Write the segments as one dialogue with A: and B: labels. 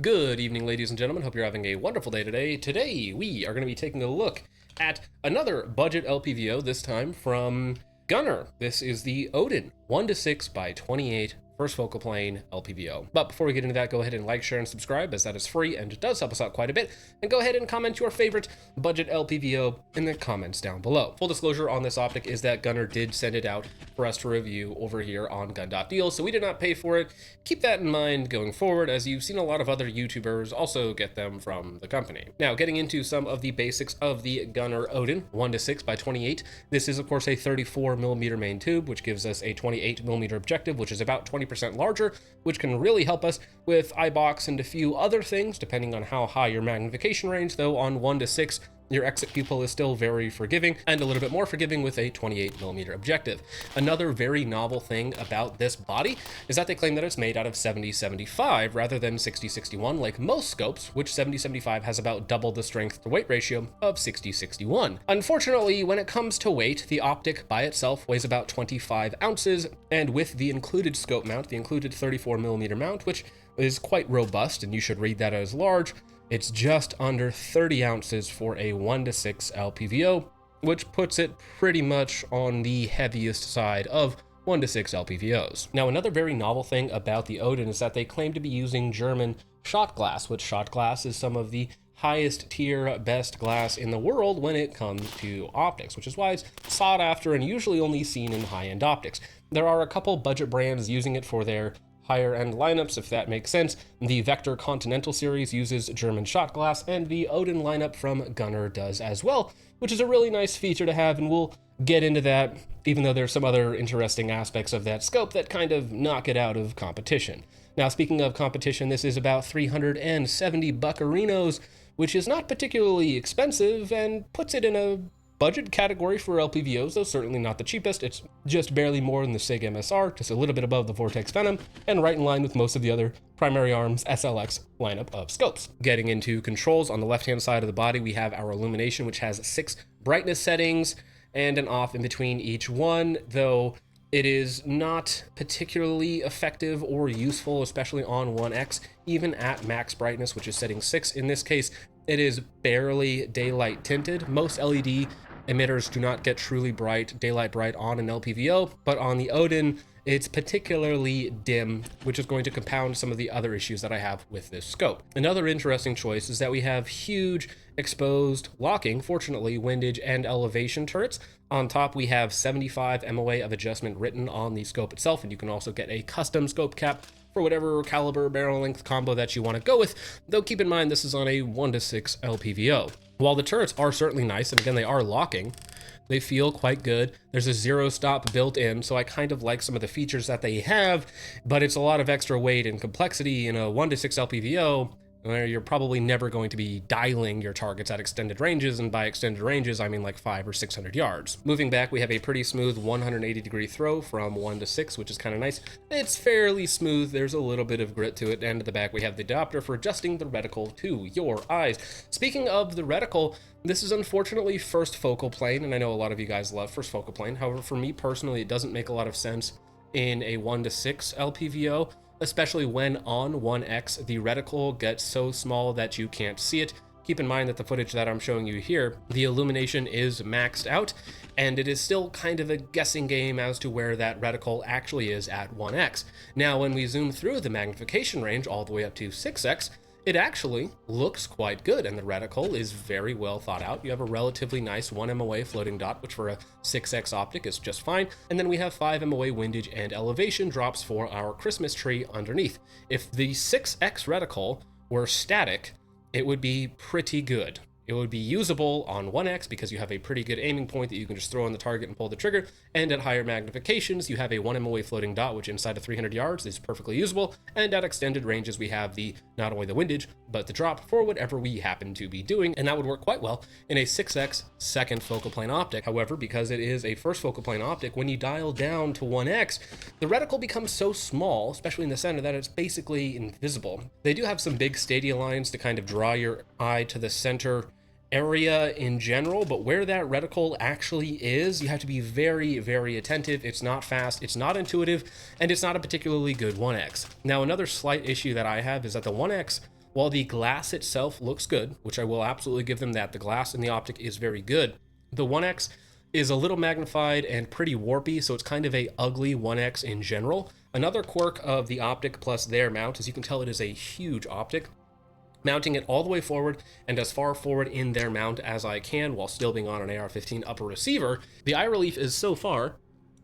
A: Good evening, ladies and gentlemen. Hope you're having a wonderful day today. Today, we are going to be taking a look at another budget LPVO, this time from Gunnr. This is the Odin 1-6x28 first focal plane LPVO. But before we get into that, go ahead and like, share, and subscribe, as that is free and it does help us out quite a bit. And go ahead and comment your favorite budget LPVO in the comments down below. Full disclosure on this optic is that Gunnr did send it out for us to review over here on Gun.deal, so we did not pay for it. Keep that in mind going forward, as you've seen a lot of other YouTubers also get them from the company. Now, getting into some of the basics of the Gunnr Odin 1-6x28. This is, of course, a 34mm main tube, which gives us a 28mm objective, which is about 20% larger, which can really help us with eye box and a few other things, depending on how high your magnification range, though on 1-6, your exit pupil is still very forgiving, and a little bit more forgiving with a 28mm objective. Another very novel thing about this body is that they claim that it's made out of 70-75 rather than 60-61 like most scopes, which 70-75 has about double the strength to weight ratio of 60-61. Unfortunately, when it comes to weight, the optic by itself weighs about 25 ounces, and with the included scope mount, the included 34mm mount, which is quite robust, and you should read that as large, it's just under 30 ounces for a 1-6 LPVO, which puts it pretty much on the heaviest side of 1-6 LPVOs. Now, another very novel thing about the Odin is that they claim to be using German Schott glass, which Schott glass is some of the highest tier, best glass in the world when it comes to optics, which is why it's sought after and usually only seen in high-end optics. There are a couple budget brands using it for their higher end lineups, if that makes sense. The Vector Continental series uses German Schott glass, and the Odin lineup from Gunnr does as well, which is a really nice feature to have, and we'll get into that, even though there's some other interesting aspects of that scope that kind of knock it out of competition. Now, speaking of competition, this is about 370 buccarinos, which is not particularly expensive and puts it in a budget category for LPVOs, though certainly not the cheapest. It's just barely more than the SIG MSR, just a little bit above the Vortex Venom, and right in line with most of the other primary arms SLX lineup of scopes. Getting into controls, on the left-hand side of the body, we have our illumination, which has 6 brightness settings and an off in between each one, though it is not particularly effective or useful, especially on 1X, even at max brightness, which is setting 6. In this case, it is barely daylight tinted. Most LED emitters do not get truly bright, daylight bright on an LPVO, but on the Odin, it's particularly dim, which is going to compound some of the other issues that I have with this scope. Another interesting choice is that we have huge exposed locking, fortunately, windage and elevation turrets. On top, we have 75 MOA of adjustment written on the scope itself, and you can also get a custom scope cap for whatever caliber barrel length combo that you want to go with, though keep in mind this is on a 1-6 LPVO. While the turrets are certainly nice, and again, they are locking, they feel quite good. There's a 0-stop built in, so I kind of like some of the features that they have, but it's a lot of extra weight and complexity in a 1-6 LPVO, where you're probably never going to be dialing your targets at extended ranges, and by extended ranges, I mean like 500 or 600 yards. Moving back, we have a pretty smooth 180-degree throw from 1-6, which is kind of nice. It's fairly smooth, there's a little bit of grit to it, and at the back we have the adapter for adjusting the reticle to your eyes. Speaking of the reticle, this is unfortunately first focal plane, and I know a lot of you guys love first focal plane. However, for me personally, it doesn't make a lot of sense in a 1-6 LPVO, especially when on 1X, the reticle gets so small that you can't see it. Keep in mind that the footage that I'm showing you here, the illumination is maxed out, and it is still kind of a guessing game as to where that reticle actually is at 1X. Now, when we zoom through the magnification range all the way up to 6X, it actually looks quite good, and the reticle is very well thought out. You have a relatively nice 1 MOA floating dot, which for a 6X optic is just fine. And then we have 5 MOA windage and elevation drops for our Christmas tree underneath. If the 6X reticle were static, it would be pretty good. It would be usable on 1X because you have a pretty good aiming point that you can just throw on the target and pull the trigger, and at higher magnifications you have a 1 MOA floating dot, which inside of 300 yards is perfectly usable, and at extended ranges we have the not only the windage but the drop for whatever we happen to be doing, and that would work quite well in a 6X second focal plane optic. However, because it is a first focal plane optic, when you dial down to 1X, the reticle becomes so small, especially in the center, that it's basically invisible. They do have some big stadia lines to kind of draw your eye to the center area in general, but where that reticle actually is, you have to be very, very attentive. It's not fast, it's not intuitive, and it's not a particularly good 1X. Now, another slight issue that I have is that the 1X while the glass itself looks good, which I will absolutely give them that, the glass in the optic is very good, the 1X is a little magnified and pretty warpy, so it's kind of a ugly 1X in general. Another quirk of the optic plus their mount is you can tell it is a huge optic. Mounting it all the way forward and as far forward in their mount as I can while still being on an AR-15 upper receiver, the eye relief is so far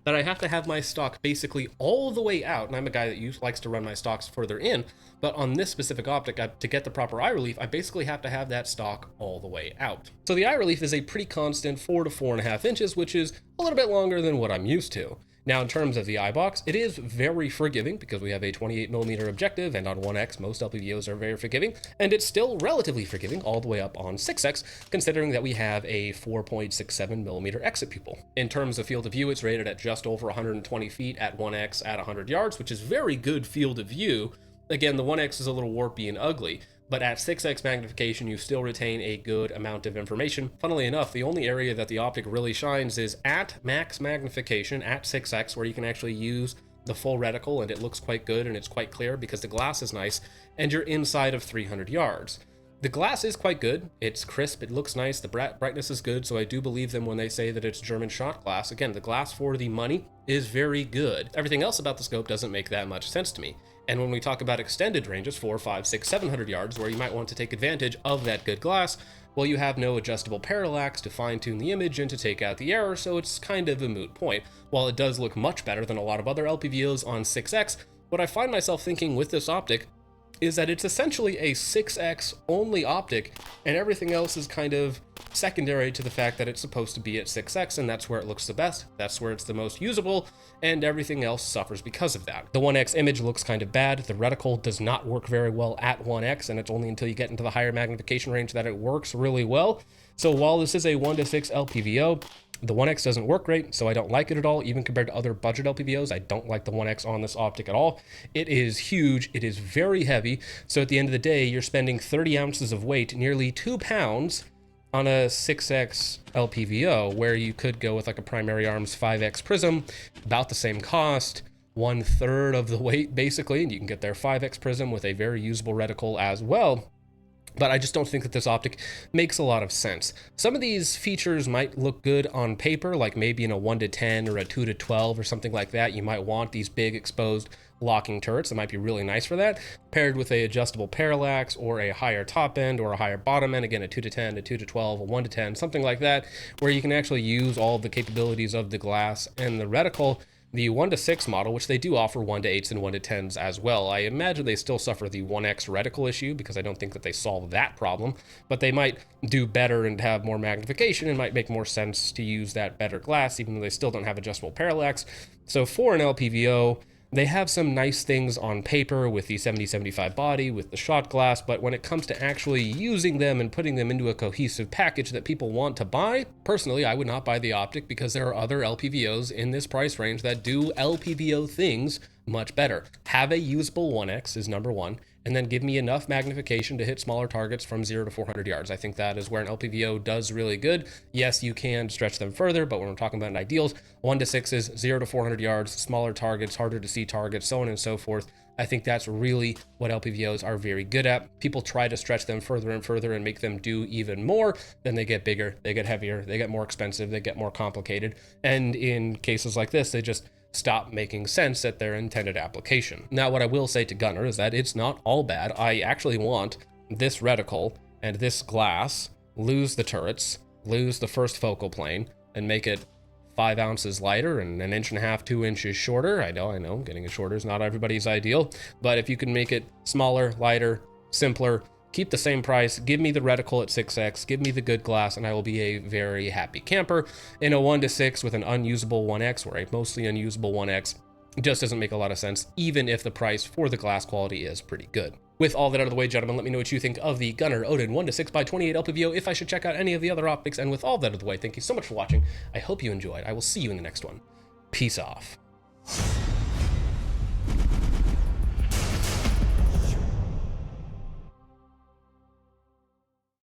A: that I have to have my stock basically all the way out, and I'm a guy that likes to run my stocks further in, but on this specific optic, to get the proper eye relief, I basically have to have that stock all the way out. So the eye relief is a pretty constant 4 to 4.5 inches, which is a little bit longer than what I'm used to. Now, in terms of the eye box, it is very forgiving because we have a 28mm objective, and on 1X, most LPVOs are very forgiving, and it's still relatively forgiving all the way up on 6X, considering that we have a 4.67mm exit pupil. In terms of field of view, it's rated at just over 120 feet at 1X at 100 yards, which is very good field of view. Again, the 1X is a little warpy and ugly, but at 6X magnification, you still retain a good amount of information. Funnily enough, the only area that the optic really shines is at max magnification at 6X, where you can actually use the full reticle and it looks quite good and it's quite clear because the glass is nice and you're inside of 300 yards. The glass is quite good, it's crisp, it looks nice, the brightness is good, so I do believe them when they say that it's German Schott glass. Again, the glass for the money is very good. Everything else about the scope doesn't make that much sense to me. And when we talk about extended ranges, 4, 5, 6, 700 yards, where you might want to take advantage of that good glass, well, you have no adjustable parallax to fine-tune the image and to take out the error, so it's kind of a moot point. While it does look much better than a lot of other LPVOs on 6X, what I find myself thinking with this optic is that it's essentially a 6X only optic, and everything else is kind of secondary to the fact that it's supposed to be at 6X, and that's where it looks the best, that's where it's the most usable, and everything else suffers because of that. The 1X image looks kind of bad, the reticle does not work very well at 1X, and it's only until you get into the higher magnification range that it works really well. So while this is a 1-6 LPVO, the 1X doesn't work great, so I don't like it at all. Even compared to other budget LPVOs, I don't like the 1X on this optic at all. It is huge, it is very heavy, so at the end of the day, you're spending 30 ounces of weight, nearly 2 pounds, on a 6X LPVO, where you could go with like a primary arms 5X prism, about the same cost, 1/3 of the weight basically, and you can get their 5X prism with a very usable reticle as well. But I just don't think that this optic makes a lot of sense. Some of these features might look good on paper, like maybe in a 1-10 or a 2-12 or something like that. You might want these big exposed locking turrets. It might be really nice for that, paired with a adjustable parallax or a higher top end or a higher bottom end. Again, a 2-10, a 2-12, a 1-10, something like that, where you can actually use all the capabilities of the glass and the reticle. The 1-6 model, which they do offer 1-8s and 1-10s as well. I imagine they still suffer the 1X reticle issue because I don't think that they solve that problem, but they might do better and have more magnification and might make more sense to use that better glass, even though they still don't have adjustable parallax. So for an LPVO, they have some nice things on paper with the 70-75 body, with the Schott glass, but when it comes to actually using them and putting them into a cohesive package that people want to buy, personally, I would not buy the optic because there are other LPVOs in this price range that do LPVO things much better. Have a usable 1X is number one, and then give me enough magnification to hit smaller targets from 0 to 400 yards. I think that is where an LPVO does really good. Yes, you can stretch them further, but when we're talking about ideals, 1-6s, 0 to 400 yards, smaller targets, harder to see targets, so on and so forth. I think that's really what LPVOs are very good at. People try to stretch them further and further and make them do even more. Then they get bigger, they get heavier, they get more expensive, they get more complicated. And in cases like this, they just stop making sense at their intended application. Now, what I will say to Gunnr is that it's not all bad. I actually want this reticle and this glass, lose the turrets, lose the first focal plane, and make it 5 ounces lighter and 1.5 inches, 2 inches shorter. I know, getting it shorter is not everybody's ideal, but if you can make it smaller, lighter, simpler, keep the same price, give me the reticle at 6X, give me the good glass, and I will be a very happy camper. In a 1-6 with an unusable 1X, or a mostly unusable 1X, it just doesn't make a lot of sense, even if the price for the glass quality is pretty good. With all that out of the way, gentlemen, let me know what you think of the Gunnr Odin 1-6x28 LPVO, if I should check out any of the other optics, and with all that out of the way, thank you so much for watching. I hope you enjoyed. I will see you in the next one. Peace off.